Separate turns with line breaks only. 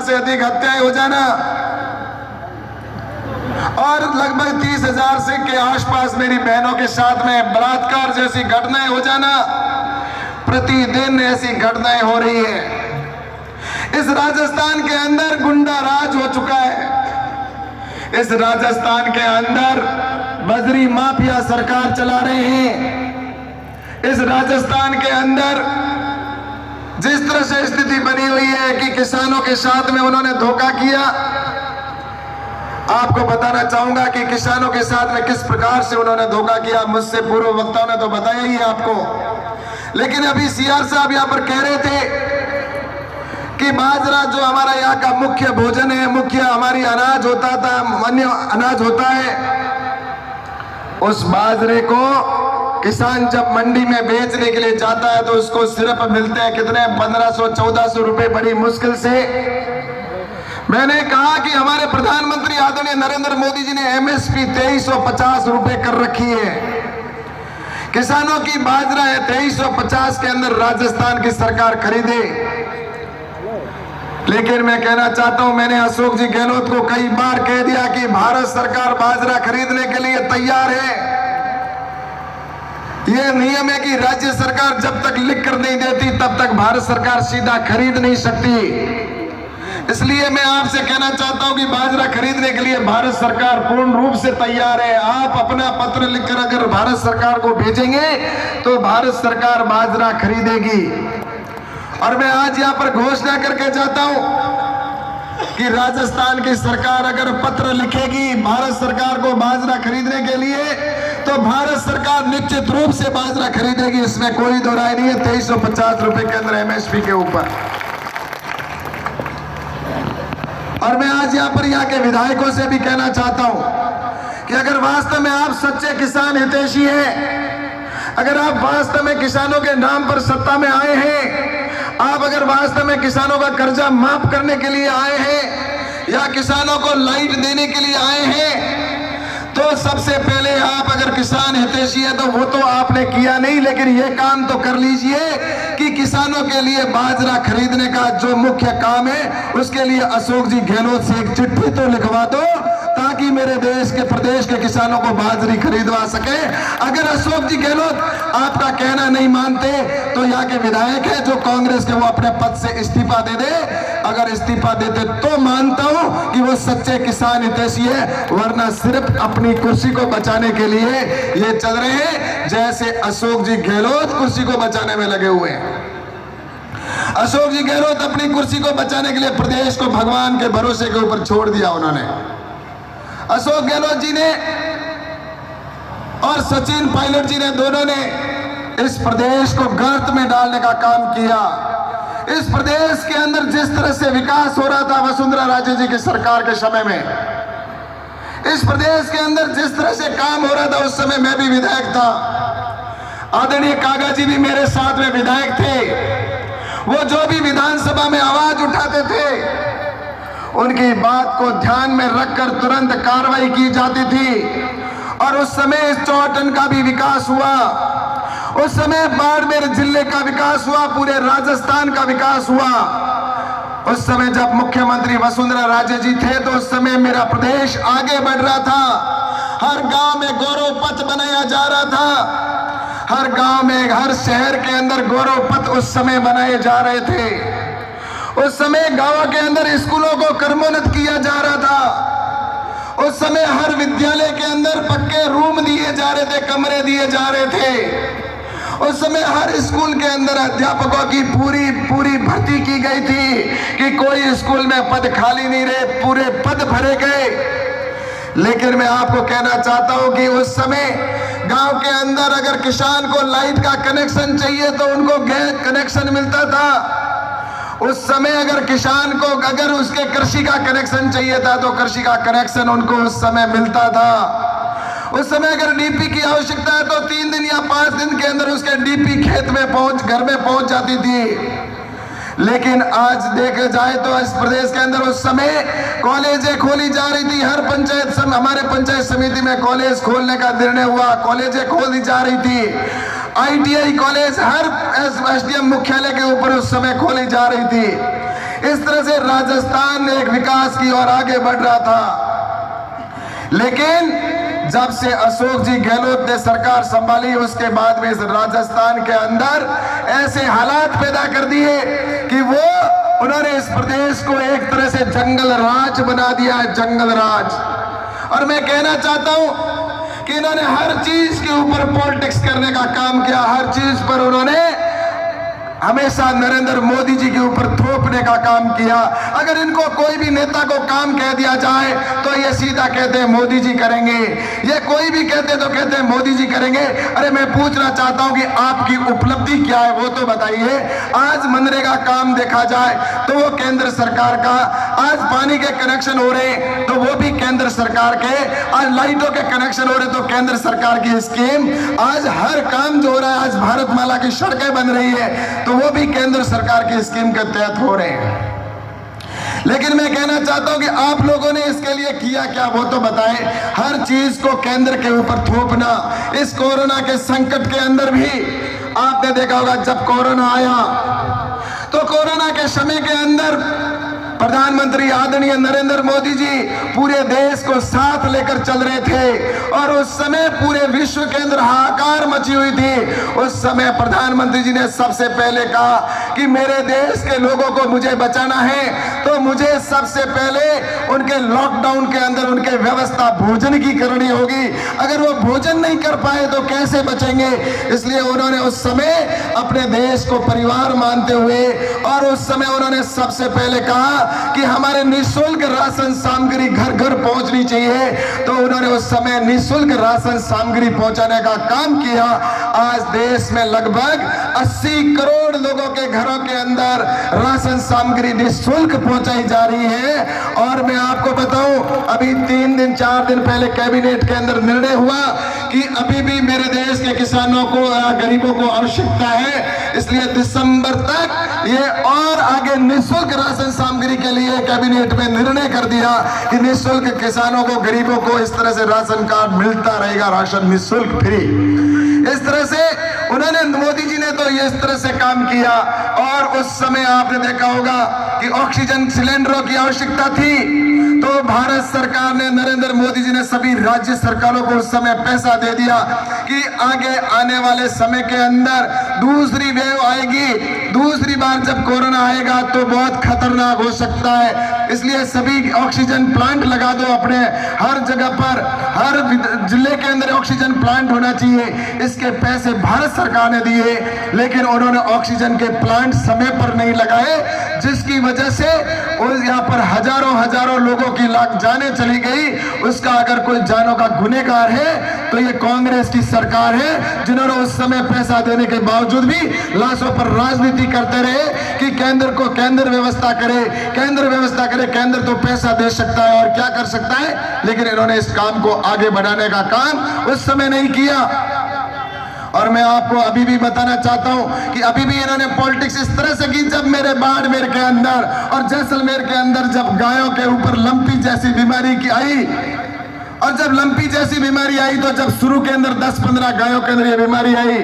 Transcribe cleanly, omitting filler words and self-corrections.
से अधिक हत्याएं हो जाना और लगभग 30,000 से के आसपास मेरी बहनों के साथ में बलात्कार जैसी घटनाएं हो जाना, प्रतिदिन ऐसी घटनाएं हो रही है। इस राजस्थान के अंदर गुंडा राज हो चुका है। इस राजस्थान के अंदर बजरी माफिया सरकार चला रहे हैं। इस राजस्थान के अंदर जिस तरह से स्थिति बनी हुई है कि किसानों के साथ में उन्होंने धोखा किया, आपको बताना चाहूंगा कि किसानों के साथ में किस प्रकार से उन्होंने धोखा किया। मुझसे पूर्व वक्ताओं ने तो बताया ही है आपको, लेकिन अभी सीआर साहब यहां पर कह रहे थे कि बाजरा जो हमारा यहाँ का मुख्य भोजन है, मुख्य हमारी अनाज होता था, अन्य अनाज होता है, उस बाजरे को किसान जब मंडी में बेचने के लिए जाता है तो उसको सिर्फ मिलते हैं कितने, 1500-1400 रुपए बड़ी मुश्किल से। मैंने कहा कि हमारे प्रधानमंत्री आदरणीय नरेंद्र मोदी जी ने एमएसपी 2350 रुपए कर रखी है। किसानों की बाजरा है 2350 के अंदर राजस्थान की सरकार खरीदे। लेकिन मैं कहना चाहता हूं, मैंने अशोक जी गहलोत को कई बार कह दिया कि भारत सरकार बाजरा खरीदने के लिए तैयार है। यह नियम है कि राज्य सरकार जब तक लिख कर नहीं देती तब तक भारत सरकार सीधा खरीद नहीं सकती। इसलिए मैं आपसे कहना चाहता हूं कि बाजरा खरीदने के लिए भारत सरकार पूर्ण रूप से तैयार है। आप अपना पत्र लिखकर अगर भारत सरकार को भेजेंगे तो भारत सरकार बाजरा खरीदेगी। और मैं आज यहां पर घोषणा करके जाता हूं कि राजस्थान की सरकार अगर पत्र लिखेगी भारत सरकार को बाजरा खरीदने के लिए तो भारत सरकार निश्चित रूप से बाजरा खरीदेगी, इसमें कोई दो राय नहीं है। 2350 रुपए के अंदर एमएसपी के ऊपर। और मैं आज यहां पर यहाँ के विधायकों से भी कहना चाहता हूं कि अगर वास्तव में आप सच्चे किसान हितैषी हैं, अगर आप वास्तव में किसानों के नाम पर सत्ता में आए हैं, आप अगर वास्तव में किसानों का कर्जा माफ करने के लिए आए हैं या किसानों को लाइट देने के लिए आए हैं, तो सबसे पहले आप अगर किसान हितैषी है तो वो तो आपने किया नहीं, लेकिन ये काम तो कर लीजिए कि किसानों के लिए बाजरा खरीदने का जो मुख्य काम है उसके लिए अशोक जी गहलोत से एक चिट्ठी तो लिखवा दो ताकि मेरे देश के प्रदेश के किसानों को बाजरी खरीदवा सके। अगर अशोक जी गहलोत आपका कहना नहीं मानते तो यहाँ के विधायक है जो कांग्रेस के, वो अपने पद से इस्तीफा दे दे। अगर इस्तीफा देते तो मानता हूं कि वो सच्चे किसान हितैषी है, वरना सिर्फ अपनी कुर्सी को बचाने के लिए ये चल रहे हैं जैसे अशोक जी गहलोत कुर्सी को बचाने में लगे हुए हैं। अशोक जी गहलोत अपनी कुर्सी को बचाने के लिए प्रदेश को भगवान के भरोसे के ऊपर छोड़ दिया उन्होंने। अशोक गहलोत जी ने और सचिन पायलट जी ने दोनों ने इस प्रदेश को गर्त में डालने का काम किया। इस प्रदेश के अंदर जिस तरह से विकास हो रहा था वसुंधरा राजे जी की सरकार के समय में, इस प्रदेश के अंदर जिस तरह से काम हो रहा था उस समय मैं भी विधायक था, आदरणीय कागा जी भी मेरे साथ में विधायक थे। वो जो भी विधानसभा में आवाज उठाते थे उनकी बात को ध्यान में रखकर तुरंत कार्रवाई की जाती थी। और उस समय इस चौहटन का भी विकास हुआ, उस समय बाड़मेर जिले का विकास हुआ, पूरे राजस्थान का विकास हुआ। उस समय जब मुख्यमंत्री वसुंधरा राजे जी थे तो उस समय मेरा प्रदेश आगे बढ़ रहा था। हर गांव में गौरव पथ बनाया जा रहा था, हर गांव में, हर शहर के अंदर गौरव पथ उस समय बनाए जा रहे थे। उस समय गांव के अंदर स्कूलों को क्रमोन्नत किया जा रहा था। उस समय हर विद्यालय के अंदर पक्के रूम दिए जा रहे थे, कमरे दिए जा रहे थे। उस समय हर स्कूल के अंदर अध्यापकों की पूरी भर्ती की गई थी कि कोई स्कूल में पद खाली नहीं रहे, पूरे पद भरे गए। लेकिन मैं आपको कहना चाहता हूं कि उस समय गांव के अंदर अगर किसान को लाइट का कनेक्शन चाहिए तो उनको गैस कनेक्शन मिलता था। उस समय अगर किसान को अगर उसके कृषि का कनेक्शन चाहिए था तो कृषि का कनेक्शन उनको उस समय मिलता था। उस समय अगर डीपी की आवश्यकता है तो 3 दिन या 5 दिन के अंदर उसके डीपी खेत में घर में पहुंच जाती थी। लेकिन आज देखा जाए तो इस प्रदेश के अंदर उस समय कॉलेजें खोली जा रही थी। हर पंचायत हमारे पंचायत समिति में कॉलेज खोलने का निर्णय हुआ, कॉलेजें खोली जा रही थी। आईटीआई कॉलेज हर एसडीएम मुख्यालय के ऊपर उस समय खोली जा रही थी। इस तरह से राजस्थान एक विकास की ओर आगे बढ़ रहा था। लेकिन जब से अशोक जी गहलोत ने सरकार संभाली, उसके बाद में इस राजस्थान के अंदर ऐसे हालात पैदा कर दिए कि उन्होंने इस प्रदेश को एक तरह से जंगल राज बना दिया है, जंगल राज। और मैं कहना चाहता हूं कि इन्होंने हर चीज के ऊपर पॉलिटिक्स करने का काम किया, हर चीज पर उन्होंने हमेशा नरेंद्र मोदी जी के ऊपर थोपने का काम किया। अगर इनको कोई भी नेता को काम कह दिया जाए तो ये सीधा कहते हैं मोदी जी करेंगे, ये कोई भी कहते तो कहते हैं मोदी जी करेंगे। अरे मैं पूछना चाहता हूं कि आपकी उपलब्धि क्या है वो तो बताइए। आज मनरेगा काम देखा जाए तो वो केंद्र सरकार का, आज पानी के कनेक्शन हो रहे तो वो भी केंद्र सरकार के, आज लाइटों के कनेक्शन हो रहे तो केंद्र सरकार की स्कीम, आज हर काम जो हो रहा है, आज भारतमाला की सड़कें बन रही है तो वो भी केंद्र सरकार की स्कीम के तहत हो रहे हैं। लेकिन मैं कहना चाहता हूं कि आप लोगों ने इसके लिए किया क्या वो तो बताएं। हर चीज को केंद्र के ऊपर थोपना। इस कोरोना के संकट के अंदर भी आपने देखा होगा, जब कोरोना आया तो कोरोना के समय के अंदर प्रधानमंत्री आदरणीय नरेंद्र मोदी जी पूरे देश को साथ लेकर चल रहे थे और उस समय पूरे विश्व के अंदर हाहाकार मची हुई थी। उस समय प्रधानमंत्री जी ने सबसे पहले कहा कि मेरे देश के लोगों को मुझे बचाना है तो मुझे सबसे पहले उनके लॉकडाउन के अंदर उनके व्यवस्था भोजन की करनी होगी। अगर वो भोजन नहीं कर पाए तो कैसे बचेंगे? इसलिए उन्होंने उस समय अपने देश को परिवार मानते हुए और उस समय उन्होंने सबसे पहले कहा कि हमारे निःशुल्क राशन सामग्री घर घर पहुंचनी चाहिए। तो उन्होंने उस समय निःशुल्क राशन सामग्री पहुंचाने का काम किया। आज देश में लगभग 80 करोड़ लोगों के घरों के अंदर राशन सामग्री निःशुल्क पहुंचाई जा रही है। और मैं आपको बताऊं, अभी 3 दिन 4 दिन पहले कैबिनेट के अंदर निर्णय हुआ कि अभी भी मेरे देश के किसानों को, गरीबों को आवश्यकता है, इसलिए दिसंबर तक ये और आगे निःशुल्क राशन सामग्री के लिए कैबिनेट में निर्णय कर दिया कि निःशुल्क किसानों को, गरीबों को इस तरह से राशन कार्ड मिलता रहेगा, राशन निःशुल्क फ्री। इस तरह से उन्होंने, मोदी जी ने तो इस तरह से काम किया। और उस समय आपने देखा होगा कि ऑक्सीजन सिलेंडरों की आवश्यकता थी तो भारत सरकार ने, नरेंद्र मोदी जी ने सभी राज्य सरकारों को उस समय पैसा दे दिया कि आगे आने वाले समय के अंदर दूसरी वेव आएगी, दूसरी बार जब कोरोना आएगा तो बहुत खतरनाक हो सकता है। इसलिए सभी ऑक्सीजन प्लांट लगा दो, अपने हर जगह पर, हर जिले के अंदर ऑक्सीजन प्लांट होना चाहिए। इसके पैसे भारत सरकार ने दिए, लेकिन उन्होंने ऑक्सीजन के प्लांट समय पर नहीं लगाए, जिसकी वजह से यहाँ पर हजारों लोगों की जाने चली गई। उसका अगर कोई जानों का गुनहगार है तो ये कांग्रेस की सरकार है, जिन्होंने उस समय पैसा देने के बावजूद भी लाशों पर राजनीति करते रहे कि केंद्र को, केंद्र व्यवस्था करे, केंद्र व्यवस्था करे। केंद्र तो पैसा दे सकता है और क्या कर सकता है, लेकिन इन्होंने इस काम को आगे बढ़ाने का काम उस समय नहीं किया। और मैं आपको अभी भी बताना चाहता हूं कि अभी भी इन्होंने पॉलिटिक्स इस तरह से की, जब मेरे बाड़मेर के अंदर और जैसलमेर के अंदर जब गायों के ऊपर लंपी जैसी बीमारी की आई, और जब लंपी जैसी बीमारी आई तो जब शुरू के अंदर 10-15 गायों के अंदर ये बीमारी आई